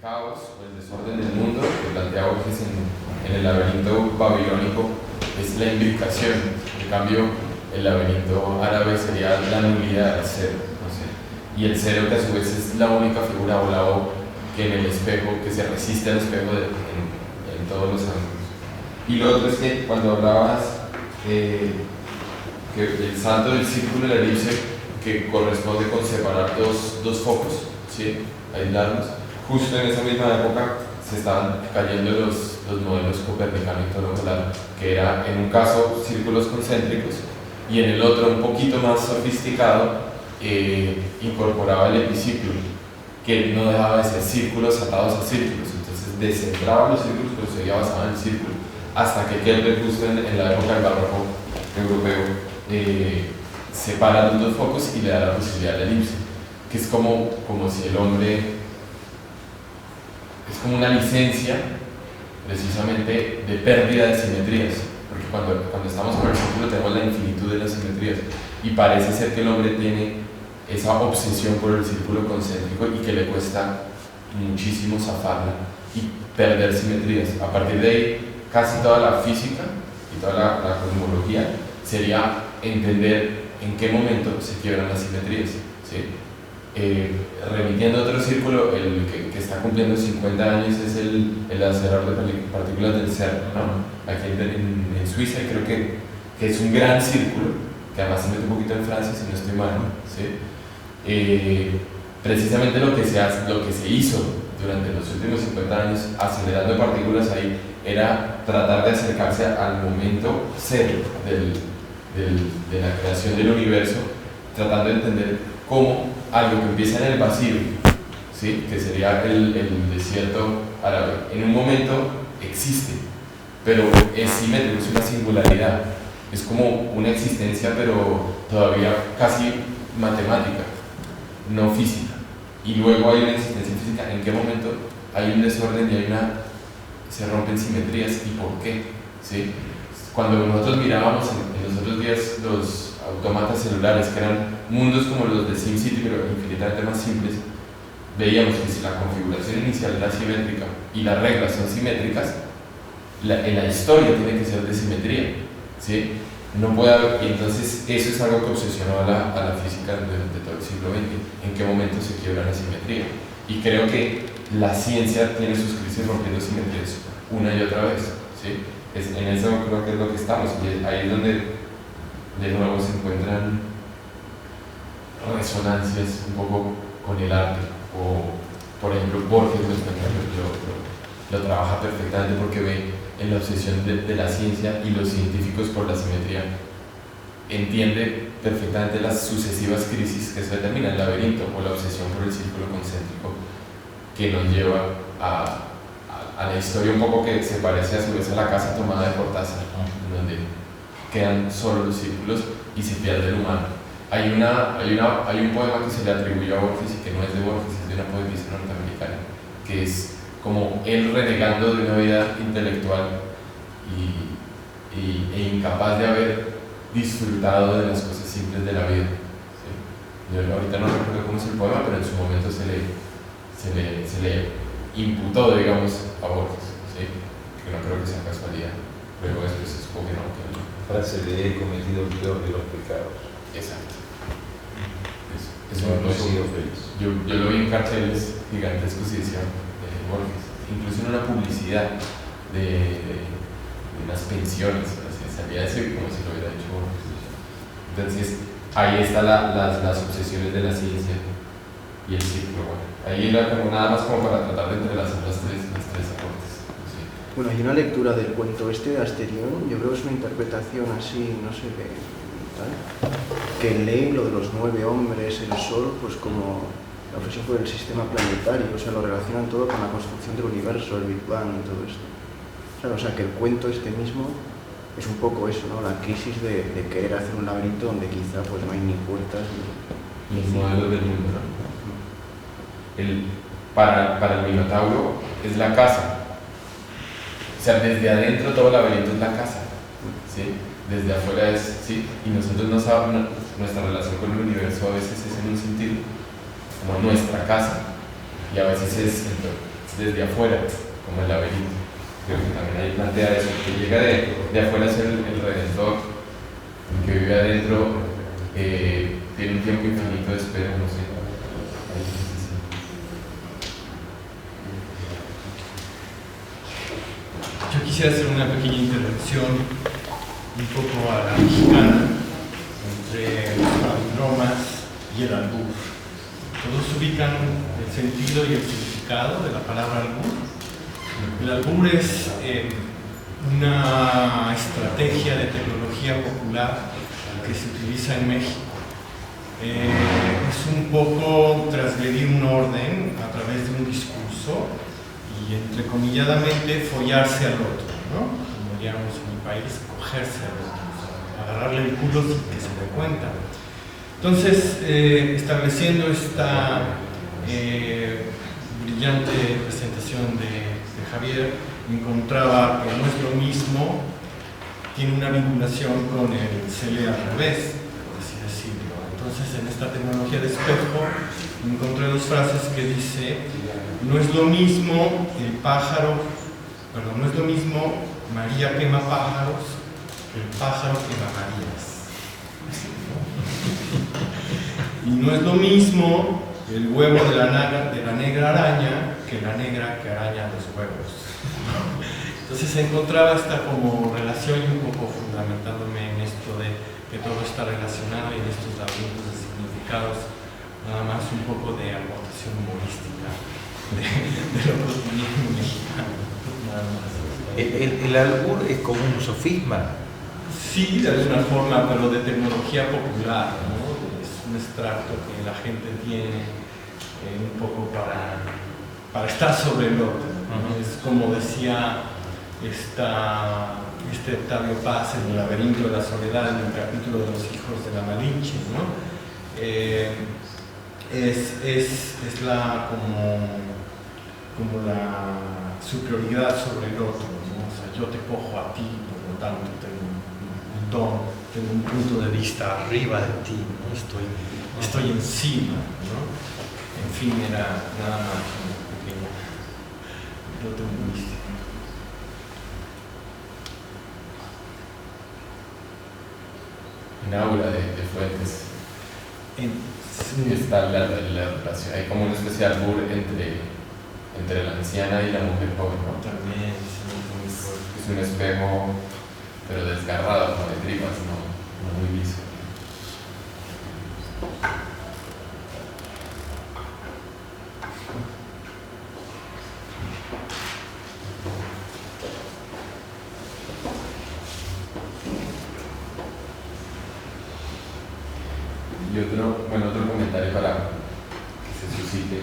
caos o el desorden del mundo que plantea Borges en el laberinto babilónico es la imbricación. En cambio, el laberinto árabe sería la nulidad, el cero, no sé. Y el cero, que a su vez es la única figura o la O que en el espejo, que se resiste al espejo en todos los ángulos. Y lo otro es que cuando hablabas que el salto del círculo y la elipse, que corresponde con separar dos focos, ¿sí? Aislarlos. Justo en esa misma época se estaban cayendo los modelos copernicano y torocolano, que era en un caso círculos concéntricos y en el otro, un poquito más sofisticado, incorporaba el epiciclo, que no dejaba de ser círculos atados a círculos. Entonces descentraba los círculos, pero seguía basado en el círculo, hasta que Kepler, justo en la época del barroco europeo, separa los dos focos y le da la posibilidad de la elipse, que es como si el hombre es como una licencia precisamente de pérdida de simetrías, porque cuando estamos con el círculo tenemos la infinitud de las simetrías y parece ser que el hombre tiene esa obsesión por el círculo concéntrico y que le cuesta muchísimo zafarla y perder simetrías. A partir de ahí, casi toda la física y toda la cosmología sería entender en qué momento se quiebran las simetrías, ¿sí? Remitiendo a otro círculo, el que está cumpliendo 50 años es el acelerador de partículas del CERN, ¿no? Aquí en Suiza, creo que es un gran círculo, que además se mete un poquito en Francia, si no estoy mal, ¿sí? Precisamente lo que se hizo durante los últimos 50 años acelerando partículas ahí era tratar de acercarse al momento cero de la creación del universo, tratando de entender cómo algo que empieza en el vacío, ¿sí? Que sería el desierto árabe, en un momento existe, pero es simétrico, es una singularidad, es como una existencia pero todavía casi matemática, no física, y luego hay una existencia física. ¿En qué momento hay un desorden y se rompen simetrías y por qué? ¿Sí? Cuando nosotros mirábamos en los otros días los autómatas celulares, que eran mundos como los de SimCity, pero infinitamente más simples, veíamos que si la configuración inicial era simétrica y las reglas son simétricas, en la historia tiene que ser de simetría, ¿sí? No puede haber, y entonces eso es algo que obsesionó a la física de todo el siglo XX, en qué momento se quiebra la simetría. Y creo que la ciencia tiene sus crisis rompiendo simetrías una y otra vez, ¿sí? En eso creo que es lo que estamos, y ahí es donde de nuevo se encuentran resonancias un poco con el arte, o por ejemplo Borges lo trabaja perfectamente porque ve en la obsesión de la ciencia y los científicos por la simetría, entiende perfectamente las sucesivas crisis que se determinan, el laberinto o la obsesión por el círculo concéntrico, que nos lleva a la historia un poco que se parece a su vez a la casa tomada de Cortázar, donde quedan solo los círculos y se pierde el humano. Hay un poema que se le atribuyó a Borges y que no es de Borges, es de una poetisa norteamericana, que es como él renegando de una vida intelectual e incapaz de haber disfrutado de las cosas simples de la vida, ¿sí? Yo ahorita no recuerdo cómo es el poema, pero en su momento se le imputó, digamos, a Borges, ¿sí? Que no creo que sea casualidad, pero después se supo que no. Frase de he cometido el peor de los pecados. Exacto. No he sido feliz. Yo lo vi en carteles gigantescos y decía Borges, incluso en una publicidad de unas pensiones, así, salía eso como si lo hubiera hecho Borges. Entonces ahí están las obsesiones de la ciencia y el círculo. Bueno, ahí era como nada más como para tratar de entrelazar las tres aportes. Sí. Bueno, hay una lectura del cuento de Asterión, yo creo que es una interpretación así, no sé qué, que lee lo de los 9 hombres, el sol, pues como la obsesión por el sistema planetario, o sea, lo relacionan todo con la construcción del universo, el Big Bang y todo esto. O sea, que el cuento mismo es un poco eso, ¿no? La crisis de querer hacer un laberinto donde quizá pues no hay ni puertas ni los modelos del mundo, ¿no? Para el Minotauro es la casa. O sea, desde adentro todo el laberinto es la casa, ¿sí? Desde afuera es, ¿sí? Y nosotros no sabemos, nuestra relación con el universo a veces es en un sentido como nuestra casa, y a veces es desde afuera, como el laberinto. Creo que también ahí plantea eso, que llega de afuera a ser el redentor, el que vive adentro tiene un tiempo infinito de espera, no sé. Yo quisiera hacer una pequeña intervención un poco a la mexicana entre los palindromas y el albur. Todos ubican el sentido y el significado de la palabra albur. El albur es una estrategia de tecnología popular que se utiliza en México. Es un poco transgredir un orden a través de un discurso y entrecomilladamente follarse al otro, ¿no? Como diríamos en mi país, cogerse al otro, o sea, agarrarle el culo sin que se dé cuenta. Entonces, estableciendo esta brillante presentación de Javier, encontraba que no es lo mismo, tiene una vinculación con el cele al revés, por así decirlo. Entonces, en esta tecnología de espejo, encontré dos frases que dice: no es lo mismo no es lo mismo María quema pájaros que el pájaro quema Marías. Y no es lo mismo el huevo de la negra araña que la negra que araña los huevos. Entonces se encontraba esta como relación y un poco fundamentándome en esto de que todo está relacionado y en estos laberintos de significados, nada más un poco de aportación humorística de lo cotidiano mexicano, nada más. El albur es como un sofisma. Sí, de alguna forma, pero de tecnología popular, ¿no? Es un extracto que la gente tiene un poco para estar sobre el otro, ¿no? Es como decía Octavio Paz en El laberinto de la soledad, en el capítulo de los hijos de la Malinche, ¿no? Es la como la superioridad sobre el otro, ¿no? O sea, yo te cojo a ti, por lo tanto tengo un don, tengo un punto de vista arriba de ti, ¿no? Estoy encima, ¿no? En fin, era nada más un pequeño dote humorístico. En Aura de Fuentes está la relación, hay como una especie de albur entre la anciana y la mujer joven, ¿no? También es un espejo, pero desgarrado, como de tripas, no muy liso. Y otro comentario para que se suscite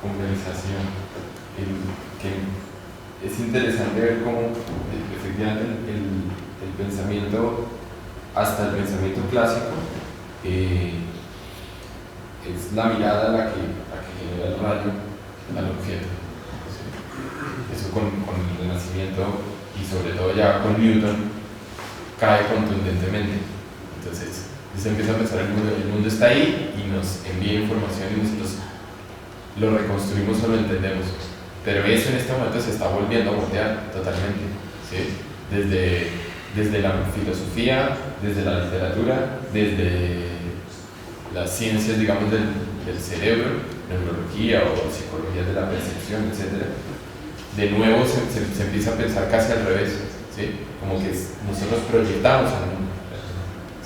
conversación, que es interesante ver cómo efectivamente el pensamiento, hasta el pensamiento clásico, es la mirada la que genera el rayo al objeto. ¿Sí? Eso con el Renacimiento y sobre todo ya con Newton cae contundentemente. Entonces se empieza a pensar el mundo está ahí y nos envía información y nosotros lo reconstruimos o lo entendemos, pero eso en este momento se está volviendo a voltear totalmente, ¿sí? Desde la filosofía, desde la literatura, desde las ciencias, digamos, del cerebro, neurología o psicología de la percepción, etc. De nuevo se empieza a pensar casi al revés, ¿sí? Como que nosotros proyectamos al mundo.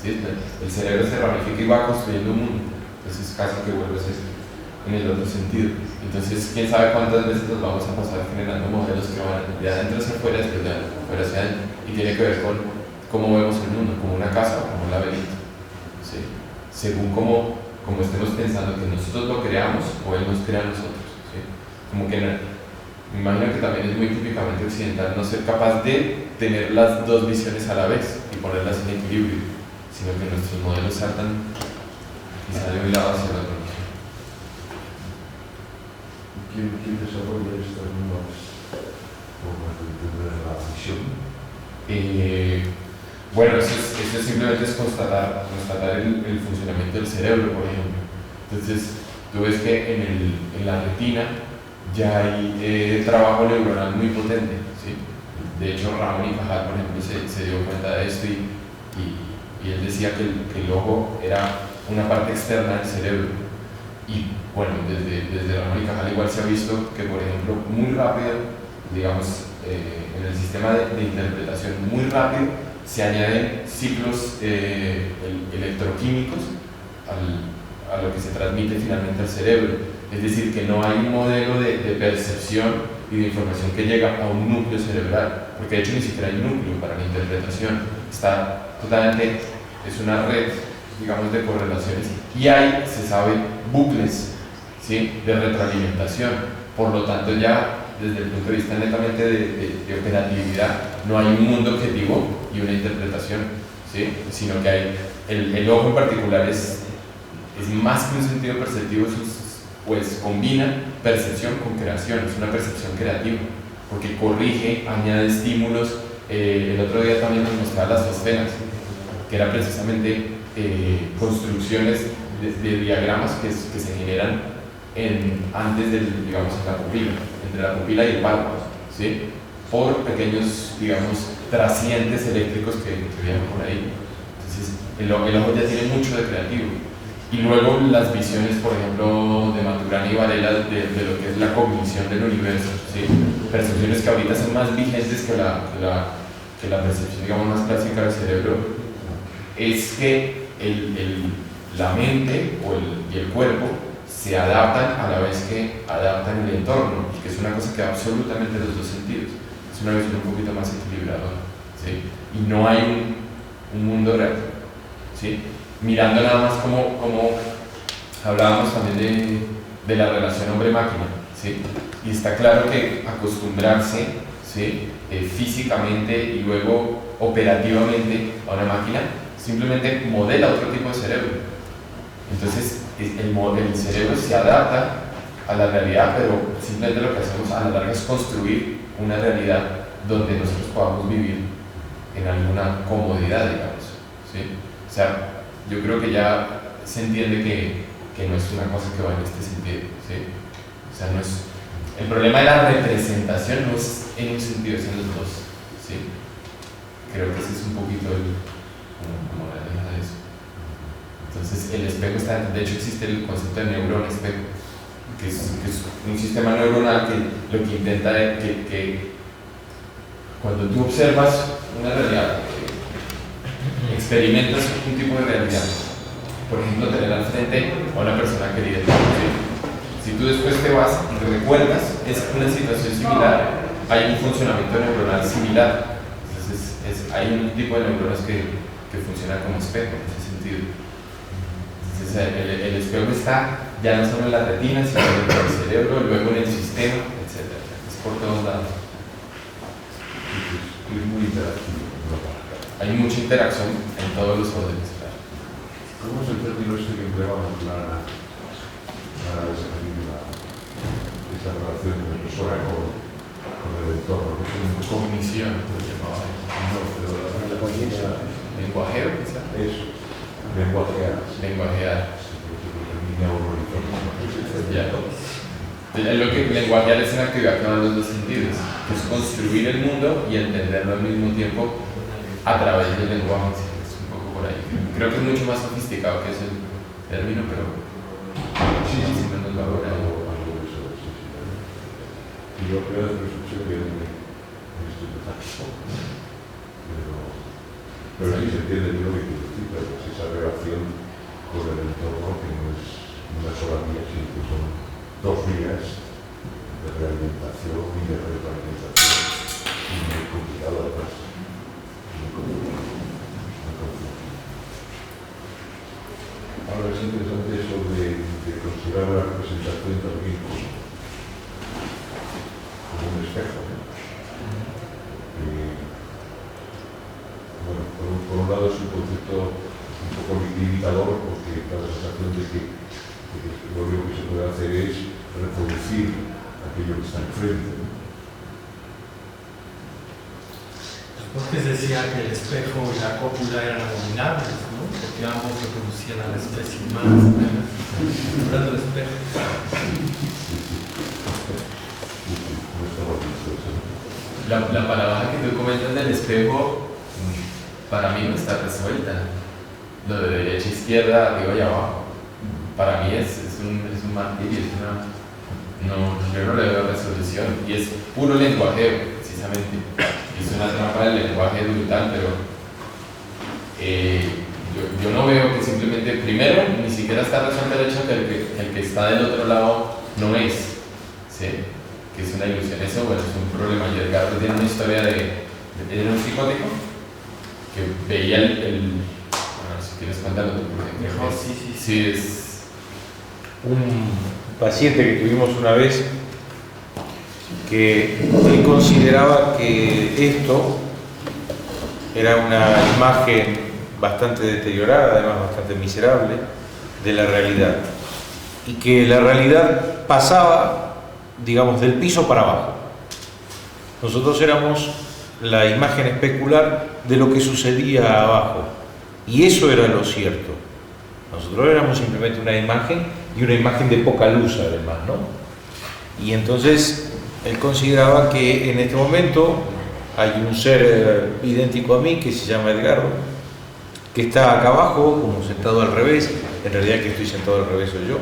¿Sí? El cerebro se ramifica y va construyendo un mundo, entonces casi que vuelve a ser en el otro sentido. Entonces, quién sabe cuántas veces nos vamos a pasar generando modelos que van de adentro hacia afuera, después de afuera hacia adentro, y tiene que ver con cómo vemos el mundo, como una casa o como un laberinto, ¿sí? Según cómo estemos pensando que nosotros lo creamos o él nos crea a nosotros, ¿sí? Como que me imagino que también es muy típicamente occidental no ser capaz de tener las dos visiones a la vez y ponerlas en equilibrio, sino que nuestros modelos saltan quizá de un lado hacia el otro. ¿Quién desarrolla estas nuevas formas de entender la visión? Bueno, eso simplemente es constatar el funcionamiento del cerebro, por ejemplo. Entonces, tú ves que en la retina ya hay trabajo neuronal muy potente, ¿sí? De hecho, Ramón y Cajal, por ejemplo, se dio cuenta de esto y él decía que el ojo era una parte externa del cerebro. Y bueno, desde Ramón y Cajal igual se ha visto que, por ejemplo, muy rápido, digamos, en el sistema de interpretación, muy rápido, se añaden ciclos electroquímicos a lo que se transmite finalmente al cerebro. Es decir, que no hay un modelo de percepción y de información que llega a un núcleo cerebral, porque de hecho ni siquiera hay núcleo para la interpretación. Está totalmente, es una red, digamos, de correlaciones, y hay, se sabe, bucles, ¿sí?, de retroalimentación. Por lo tanto, ya desde el punto de vista netamente de operatividad, no hay un mundo objetivo y una interpretación, ¿sí?, sino que hay, el ojo en particular es más que un sentido perceptivo, pues combina percepción con creación, es una percepción creativa, porque corrige, añade estímulos. El otro día también nos mostraba las fosferas, que eran precisamente construcciones de diagramas que se generan antes del, digamos, en la pupila, entre la pupila y el párpado, ¿sí?, por pequeños, digamos, trascientes eléctricos que vienen por ahí. Entonces, el ojo ya tiene mucho de creativo. Y luego las visiones, por ejemplo, de Maturana y Varela de lo que es la cognición del universo, ¿sí?, percepciones que ahorita son más vigentes que la percepción, digamos, más clásica del cerebro, es que la mente y el cuerpo se adaptan a la vez que adaptan el entorno, y que es una cosa que absolutamente los dos sentidos. Es una visión un poquito más equilibradora, ¿sí?, y no hay un mundo real, ¿sí?, mirando nada más como hablábamos también de la relación hombre-máquina, ¿sí?, y está claro que acostumbrarse, ¿sí?, físicamente y luego operativamente a una máquina simplemente modela otro tipo de cerebro. Entonces el cerebro se adapta a la realidad, pero simplemente lo que hacemos a la larga es construir una realidad donde nosotros podamos vivir en alguna comodidad, digamos, ¿sí? O sea, yo creo que ya se entiende que no es una cosa que va en este sentido, ¿sí? O sea, no es, el problema de la representación no es en un sentido, es en los dos, ¿sí? Creo que ese es un poquito como la idea de eso. Entonces el espejo está, de hecho existe el concepto de neurón espejo, que es un sistema neuronal que lo que intenta es que cuando tú observas una realidad, experimentas un tipo de realidad, por ejemplo tener al frente a una persona querida, ¿sí? Si tú después te vas y te recuerdas, es una situación similar, hay un funcionamiento neuronal similar. Entonces hay un tipo de neuronas que funciona como espejo en ese sentido. Entonces el espejo está ya no solo en la retina, sino en el cerebro, luego en el sistema, etc. Es por todos lados. Es muy interactivo. Hay mucha interacción en todos los órdenes, claro. ¿Cómo es el término este que empleamos para describir esa relación de la persona con el entorno? Cognición, lo llamaba. No, pero la conciencia. Lenguajeo, quizá. Eso, lenguajear. Lenguajear. Ya. Lo que lenguajear es una actividad que va en los dos sentidos, que es construir el mundo y entenderlo al mismo tiempo a través del lenguaje. Es un poco por ahí. Creo que es mucho más sofisticado que ese término, pero Sí, siempre nos va por ahí. Y yo creo que escuché que pero sí se entiende bien lo que quiero decir, pero es esa relación con el entorno que no es una sola vía, sino que son dos vías de realimentación y de retroalimentación, y muy complicado además, muy complicado. Ahora es interesante eso de considerar la representación también como un espejo, ¿no? Bueno, por un lado es un concepto un poco limitador porque da la sensación de que lo único que se puede hacer es reproducir aquello que está enfrente. Borges decía que el espejo y la cópula eran abominables, ¿no? Porque ambos reproducían a la especie humana. Hablando de espejo. la paradoja que tú comentas del espejo, para mí no está resuelta. Lo de derecha, izquierda, arriba y abajo, para mí es un martirio, yo no le veo resolución, y es puro lenguaje, precisamente. Es una trampa del lenguaje brutal, pero yo no veo que simplemente, primero, ni siquiera está resuelto el hecho que el que está del otro lado no es, ¿sí? Que es una ilusión. Eso, bueno, es un problema. Y Edgardo tiene una historia era un psicótico que veía bueno, si quieres contarlo tú, porque Mejor, sí. sí es Un paciente que tuvimos una vez que él consideraba que esto era una imagen bastante deteriorada, además bastante miserable, de la realidad, y que la realidad pasaba, digamos, del piso para abajo. Nosotros éramos la imagen especular de lo que sucedía abajo, y eso era lo cierto. Nosotros éramos simplemente una imagen, y una imagen de poca luz además, ¿no? Y entonces él consideraba que en este momento hay un ser idéntico a mí que se llama Edgardo, que está acá abajo, como sentado al revés. En realidad que estoy sentado al revés soy yo,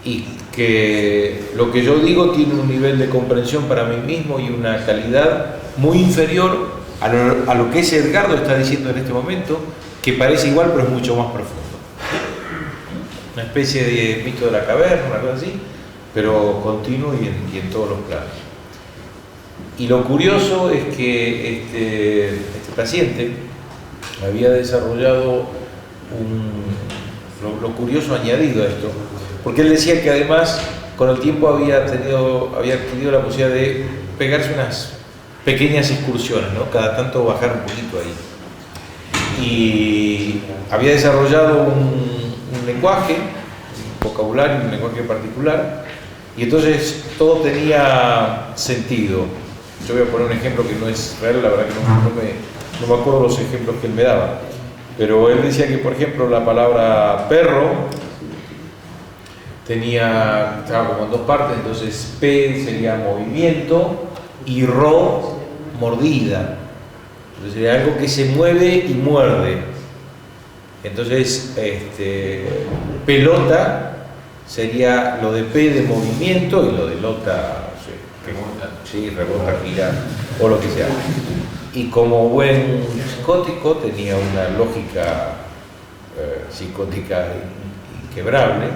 y que lo que yo digo tiene un nivel de comprensión para mí mismo y una calidad muy inferior a lo que ese Edgardo está diciendo en este momento, que parece igual pero es mucho más profundo. Una especie de mito de la caverna, una cosa así, pero continuo y en todos los planos. Y lo curioso es que este paciente había desarrollado lo curioso añadido a esto, porque él decía que además con el tiempo había adquirido la posibilidad de pegarse unas pequeñas excursiones, ¿no? Cada tanto bajar un poquito ahí. Y había desarrollado un lenguaje, un vocabulario, un lenguaje particular, y entonces todo tenía sentido. Yo voy a poner un ejemplo que no es real, la verdad que no me acuerdo los ejemplos que él me daba, pero él decía que, por ejemplo, la palabra perro estaba como en dos partes, entonces P sería movimiento y ro, mordida. Entonces sería algo que se mueve y muerde. Entonces, pelota sería lo de P de movimiento y lo de lota, no sé, rebota, gira o lo que sea. Y como buen psicótico tenía una lógica psicótica inquebrable.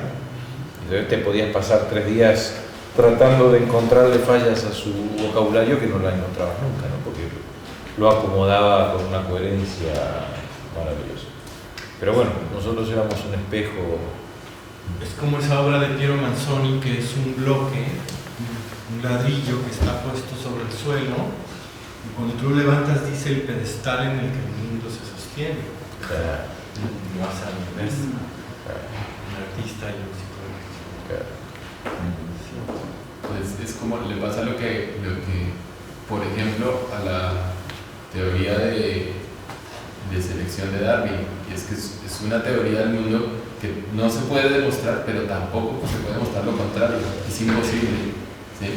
Entonces te podías pasar 3 días tratando de encontrarle fallas a su vocabulario que no la encontrabas nunca, ¿no? Porque lo acomodaba con una coherencia maravillosa. Pero bueno, nosotros éramos un espejo. Es como esa obra de Piero Manzoni, que es un bloque, un ladrillo que está puesto sobre el suelo, y cuando tú lo levantas dice el pedestal en el que el mundo se sostiene. No vas al revés. Un artista y un psicólogo. Pues es como le pasa lo que por ejemplo, a la teoría de selección de Darwin, y es que es una teoría del mundo que no se puede demostrar, pero tampoco se puede demostrar lo contrario, es imposible, ¿sí?